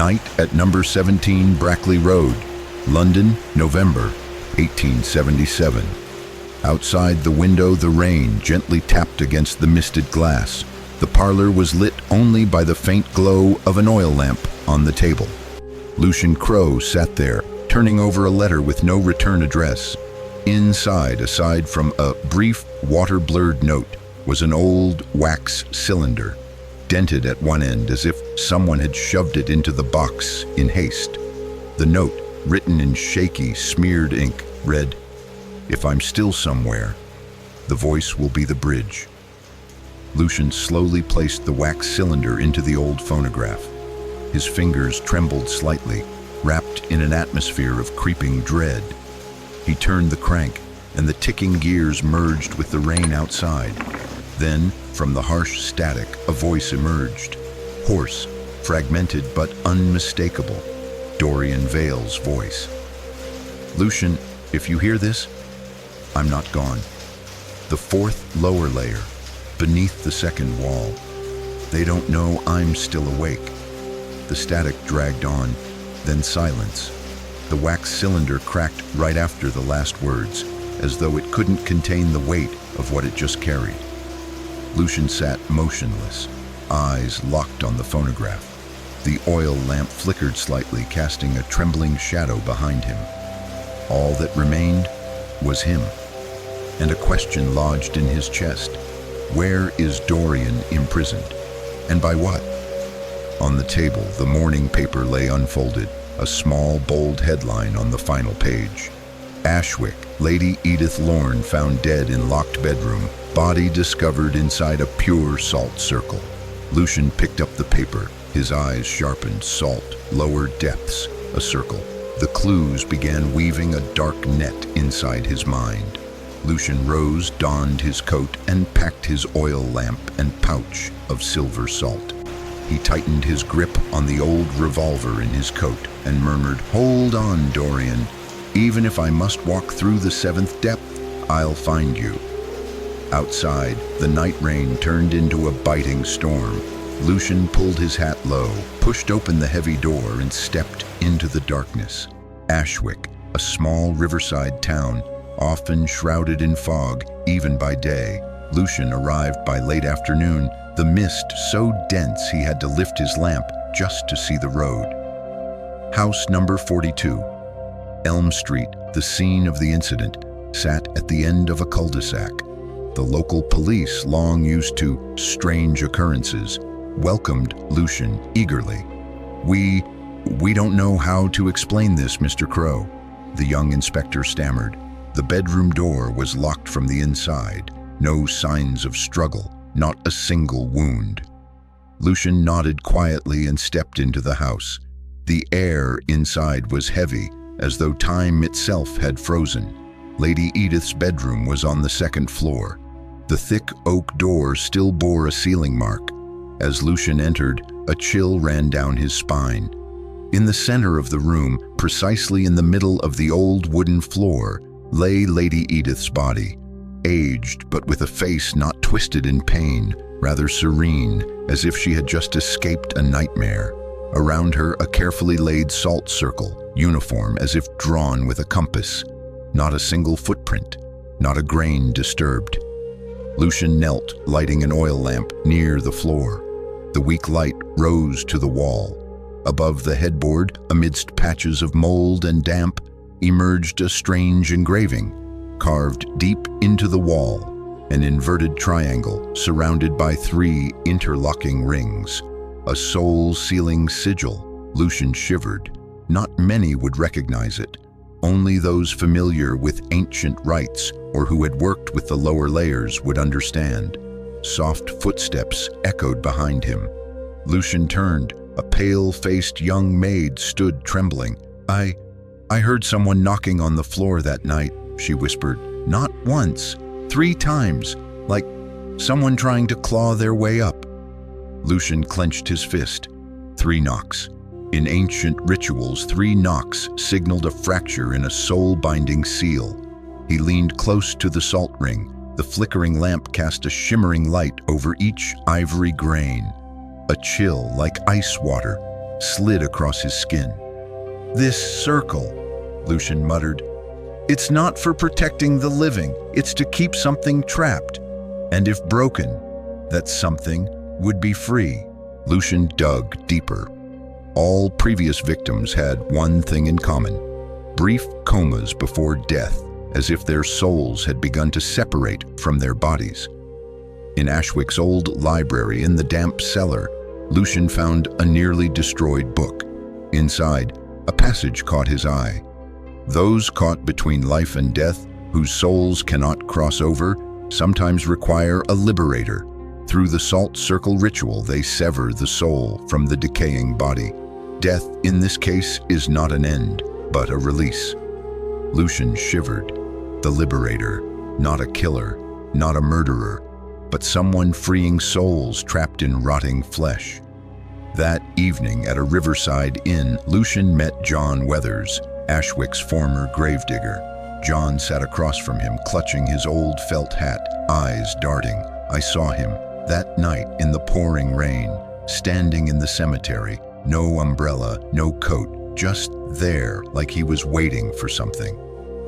Night at number 17 Brackley Road, London, November 1877. Outside the window, the rain gently tapped against the misted glass. The parlor was lit only by the faint glow of an oil lamp on the table. Lucien Crowe sat there, turning over a letter with no return address. Inside, aside from a brief, water-blurred note, was an old wax cylinder, dented at one end as if someone had shoved it into the box in haste. The note, written in shaky, smeared ink, read, "If I'm still somewhere, the voice will be the bridge." Lucien slowly placed the wax cylinder into the old phonograph. His fingers trembled slightly, wrapped in an atmosphere of creeping dread. He turned the crank, and the ticking gears merged with the rain outside. Then, from the harsh static, a voice emerged. Hoarse, fragmented but unmistakable. Dorian Vale's voice. "Lucien, if you hear this, I'm not gone. The fourth lower layer, beneath the second wall. They don't know I'm still awake." The static dragged on, then silence. The wax cylinder cracked right after the last words, as though it couldn't contain the weight of what it just carried. Lucien sat motionless, eyes locked on the phonograph. The oil lamp flickered slightly, casting a trembling shadow behind him. All that remained was him, and a question lodged in his chest. Where is Dorian imprisoned, and by what? On the table, the morning paper lay unfolded, a small, bold headline on the final page. Ashwick, Lady Edith Lorne found dead in locked bedroom, body discovered inside a pure salt circle. Lucien picked up the paper, his eyes sharpened. Salt, lower depths, a circle. The clues began weaving a dark net inside his mind. Lucien rose, donned his coat, and packed his oil lamp and pouch of silver salt. He tightened his grip on the old revolver in his coat and murmured, "Hold on, Dorian. Even if I must walk through the seventh depth, I'll find you." Outside, the night rain turned into a biting storm. Lucien pulled his hat low, pushed open the heavy door, and stepped into the darkness. Ashwick, a small riverside town, often shrouded in fog, even by day. Lucien arrived by late afternoon, the mist so dense he had to lift his lamp just to see the road. House number 42. Elm Street, the scene of the incident, sat at the end of a cul-de-sac. The local police, long used to strange occurrences, welcomed Lucien eagerly. We don't know how to explain this, Mr. Crowe," the young inspector stammered. The bedroom door was locked from the inside. No signs of struggle, not a single wound. Lucien nodded quietly and stepped into the house. The air inside was heavy, as though time itself had frozen. Lady Edith's bedroom was on the second floor. The thick oak door still bore a sealing mark. As Lucien entered, a chill ran down his spine. In the center of the room, precisely in the middle of the old wooden floor, lay Lady Edith's body, aged but with a face not twisted in pain, rather serene, as if she had just escaped a nightmare. Around her, a carefully laid salt circle, uniform as if drawn with a compass. Not a single footprint, not a grain disturbed. Lucien knelt, lighting an oil lamp near the floor. The weak light rose to the wall. Above the headboard, amidst patches of mold and damp, emerged a strange engraving, carved deep into the wall, an inverted triangle surrounded by 3 interlocking rings. A soul-sealing sigil. Lucien shivered. Not many would recognize it. Only those familiar with ancient rites or who had worked with the lower layers would understand. Soft footsteps echoed behind him. Lucien turned. A pale-faced young maid stood trembling. I heard someone knocking on the floor that night," she whispered. "Not once, 3 times, like someone trying to claw their way up." Lucien clenched his fist. 3 knocks. In ancient rituals, 3 knocks signaled a fracture in a soul-binding seal. He leaned close to the salt ring. The flickering lamp cast a shimmering light over each ivory grain. A chill, like ice water, slid across his skin. "This circle," Lucien muttered. "It's not for protecting the living, it's to keep something trapped. And if broken, that something would be free." Lucien dug deeper. All previous victims had one thing in common: brief comas before death, as if their souls had begun to separate from their bodies. In Ashwick's old library in the damp cellar, Lucien found a nearly destroyed book. Inside, a passage caught his eye. "Those caught between life and death, whose souls cannot cross over, sometimes require a liberator. Through the salt circle ritual, they sever the soul from the decaying body. Death, in this case, is not an end, but a release." Lucien shivered. The liberator, not a killer, not a murderer, but someone freeing souls trapped in rotting flesh. That evening at a riverside inn, Lucien met John Weathers, Ashwick's former gravedigger. John sat across from him, clutching his old felt hat, eyes darting. I saw him that night in the pouring rain, standing in the cemetery, no umbrella, no coat, just there like he was waiting for something.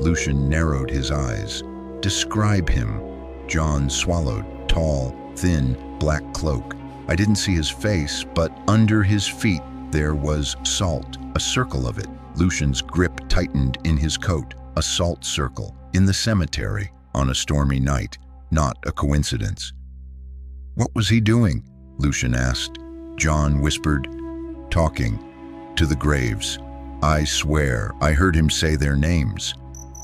Lucien narrowed his eyes. "Describe him." John swallowed. Tall, thin, black cloak. I didn't see his face, but under his feet there was salt, a circle of it. Lucien's grip tightened in his coat. A salt circle, in the cemetery, on a stormy night. Not a coincidence. "What was he doing?" Lucien asked. John whispered, "Talking to the graves. I swear I heard him say their names."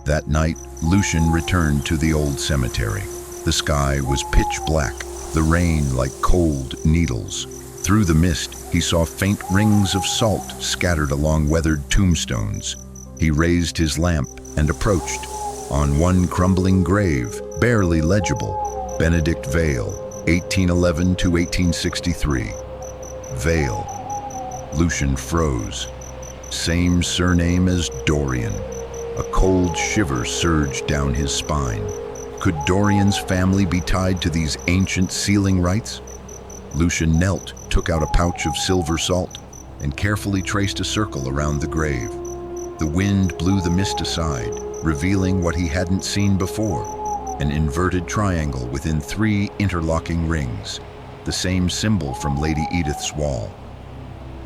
That night, Lucien returned to the old cemetery. The sky was pitch black, the rain like cold needles. Through the mist, he saw faint rings of salt scattered along weathered tombstones. He raised his lamp and approached. On one crumbling grave, barely legible, Benedict Vale, 1811 to 1863. Vale. Lucien froze. Same surname as Dorian. A cold shiver surged down his spine. Could Dorian's family be tied to these ancient sealing rites? Lucien knelt, took out a pouch of silver salt, and carefully traced a circle around the grave. The wind blew the mist aside, revealing what he hadn't seen before: an inverted triangle within 3 interlocking rings, the same symbol from Lady Edith's wall.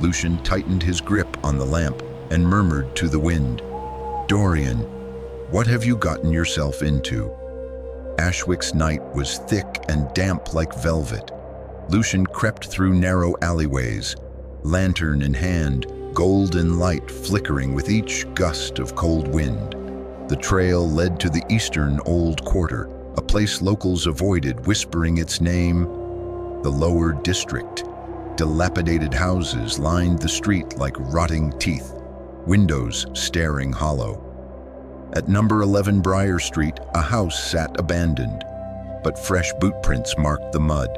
Lucien tightened his grip on the lamp and murmured to the wind, "Dorian, what have you gotten yourself into?" Ashwick's night was thick and damp like velvet. Lucien crept through narrow alleyways, lantern in hand, golden light flickering with each gust of cold wind. The trail led to the eastern Old Quarter, a place locals avoided, whispering its name. The lower district. Dilapidated houses lined the street like rotting teeth, windows staring hollow. At number 11 Briar Street, a house sat abandoned, but fresh boot prints marked the mud.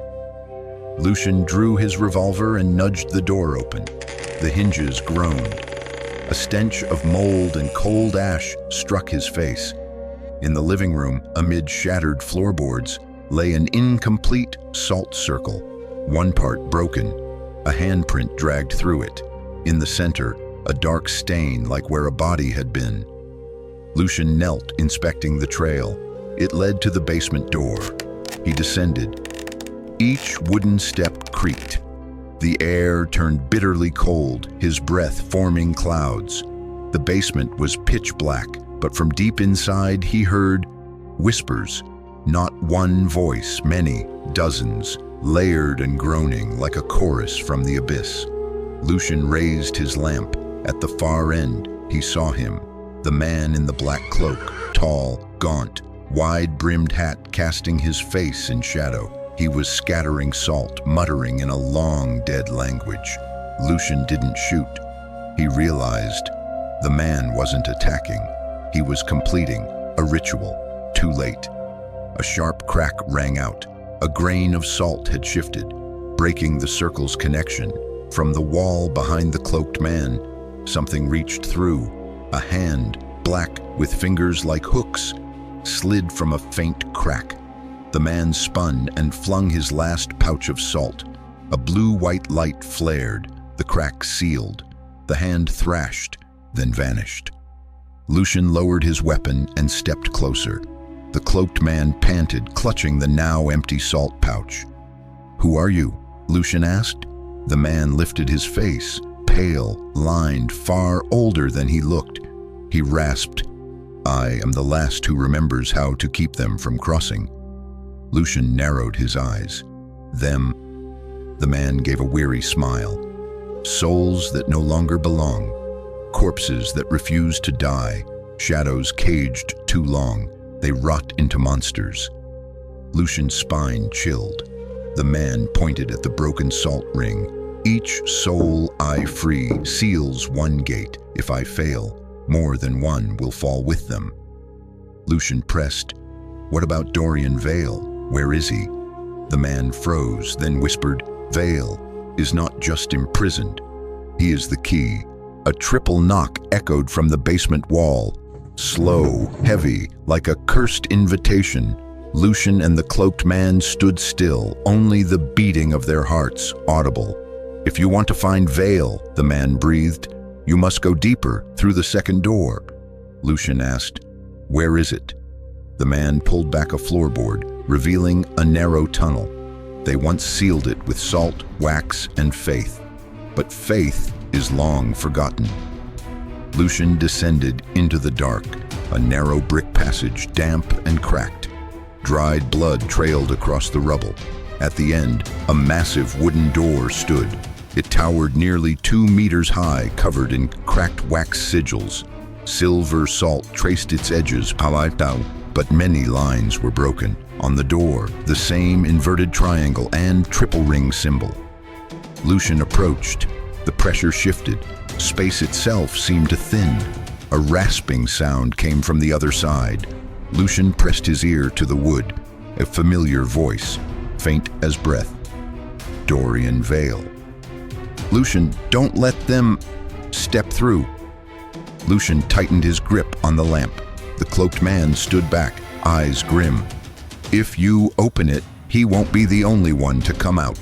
Lucien drew his revolver and nudged the door open. The hinges groaned. A stench of mold and cold ash struck his face. In the living room, amid shattered floorboards, lay an incomplete salt circle, one part broken, a handprint dragged through it. In the center, a dark stain like where a body had been. Lucien knelt, inspecting the trail. It led to the basement door. He descended. Each wooden step creaked. The air turned bitterly cold, his breath forming clouds. The basement was pitch black, but from deep inside he heard whispers. Not one voice, many, dozens, layered and groaning like a chorus from the abyss. Lucien raised his lamp. At the far end, he saw him. The man in the black cloak, tall, gaunt, wide-brimmed hat casting his face in shadow. He was scattering salt, muttering in a long, dead language. Lucien didn't shoot. He realized the man wasn't attacking. He was completing a ritual. Too late. A sharp crack rang out. A grain of salt had shifted, breaking the circle's connection. From the wall behind the cloaked man, something reached through. A hand, black with fingers like hooks, slid from a faint crack. The man spun and flung his last pouch of salt. A blue-white light flared. The crack sealed. The hand thrashed, then vanished. Lucien lowered his weapon and stepped closer. The cloaked man panted, clutching the now empty salt pouch. "Who are you?" Lucien asked. The man lifted his face, pale, lined, far older than he looked. He rasped, "I am the last who remembers how to keep them from crossing." Lucien narrowed his eyes. "Them?" The man gave a weary smile. "Souls that no longer belong. Corpses that refuse to die. Shadows caged too long. They rot into monsters." Lucien's spine chilled. The man pointed at the broken salt ring. "Each soul I free seals one gate. If I fail, more than one will fall with them." Lucien pressed, "What about Dorian Vale? Where is he?" The man froze, then whispered, "Vale is not just imprisoned. He is the key." A triple knock echoed from the basement wall. Slow, heavy, like a cursed invitation. Lucien and the cloaked man stood still, only the beating of their hearts audible. "If you want to find Vale," the man breathed, "you must go deeper, through the second door." Lucien asked, "Where is it?" The man pulled back a floorboard, revealing a narrow tunnel. They once sealed it with salt, wax, and faith. But faith is long forgotten. Lucien descended into the dark, a narrow brick passage, damp and cracked. Dried blood trailed across the rubble. At the end, a massive wooden door stood. It towered nearly 2 meters high, covered in cracked wax sigils. Silver salt traced its edges, but many lines were broken. On the door, the same inverted triangle and triple ring symbol. Lucien approached. The pressure shifted. Space itself seemed to thin. A rasping sound came from the other side. Lucien pressed his ear to the wood. A familiar voice, faint as breath. "Dorian Vale." "Lucien, don't let them step through." Lucien tightened his grip on the lamp. The cloaked man stood back, eyes grim. "If you open it, he won't be the only one to come out."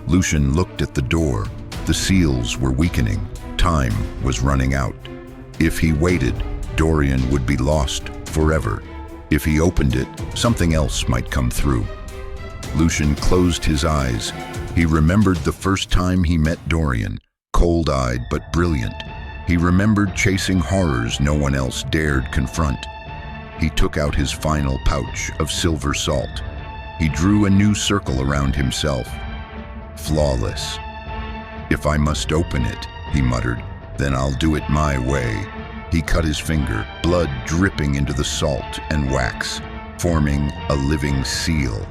Lucien looked at the door. The seals were weakening. Time was running out. If he waited, Dorian would be lost forever. If he opened it, something else might come through. Lucien closed his eyes. He remembered the first time he met Dorian, cold-eyed but brilliant. He remembered chasing horrors no one else dared confront. He took out his final pouch of silver salt. He drew a new circle around himself. Flawless. "If I must open it," he muttered, "then I'll do it my way." He cut his finger, blood dripping into the salt and wax, forming a living seal.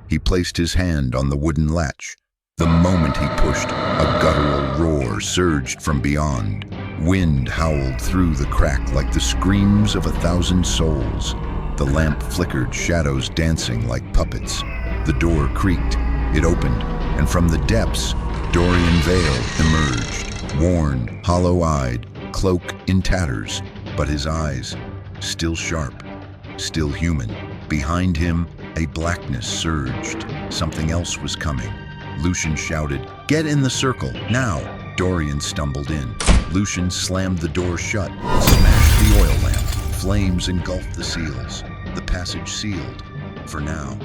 He placed his hand on the wooden latch. The moment he pushed, a guttural roar surged from beyond. Wind howled through the crack like the screams of 1,000 souls. The lamp flickered, shadows dancing like puppets. The door creaked. It opened, and from the depths, Dorian Vale emerged, worn, hollow-eyed, cloak in tatters, but his eyes, still sharp, still human. Behind him, a blackness surged. Something else was coming. Lucien shouted, "Get in the circle, now!" Dorian stumbled in. Lucien slammed the door shut, smashed the oil lamp. Flames engulfed the seals. The passage sealed, for now.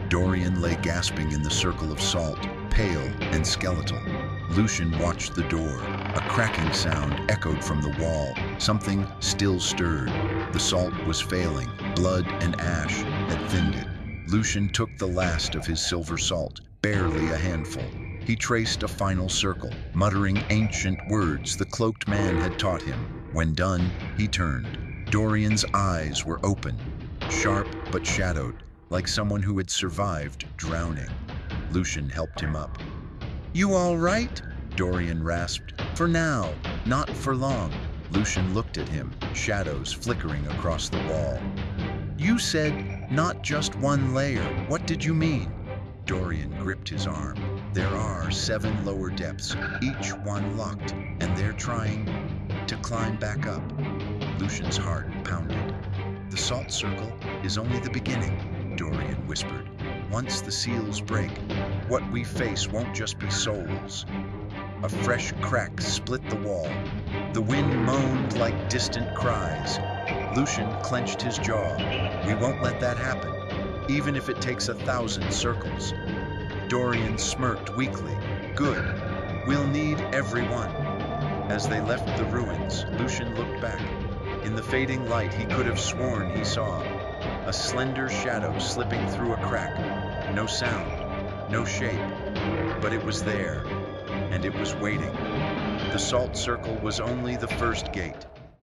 Dorian lay gasping in the circle of salt, pale and skeletal. Lucien watched the door. A cracking sound echoed from the wall. Something still stirred. The salt was failing. Blood and ash had thinned it. Lucien took the last of his silver salt, barely a handful. He traced a final circle, muttering ancient words the cloaked man had taught him. When done, he turned. Dorian's eyes were open, sharp but shadowed, like someone who had survived drowning. Lucien helped him up. "You all right?" Dorian rasped. "For now, not for long." Lucien looked at him, shadows flickering across the wall. "You said not just one layer. What did you mean?" Dorian gripped his arm. "There are 7 lower depths, each one locked, and they're trying to climb back up." Lucien's heart pounded. "The salt circle is only the beginning," Dorian whispered. "Once the seals break, what we face won't just be souls. A fresh crack split the wall. The wind moaned like distant cries. Lucien clenched his jaw. We won't let that happen, even if it takes 1,000 circles. Dorian smirked weakly. Good. We'll need everyone. As they left the ruins, Lucien looked back. In the fading light, he could have sworn he saw a slender shadow slipping through a crack. No sound, no shape, but it was there, and it was waiting. The salt circle was only the first gate.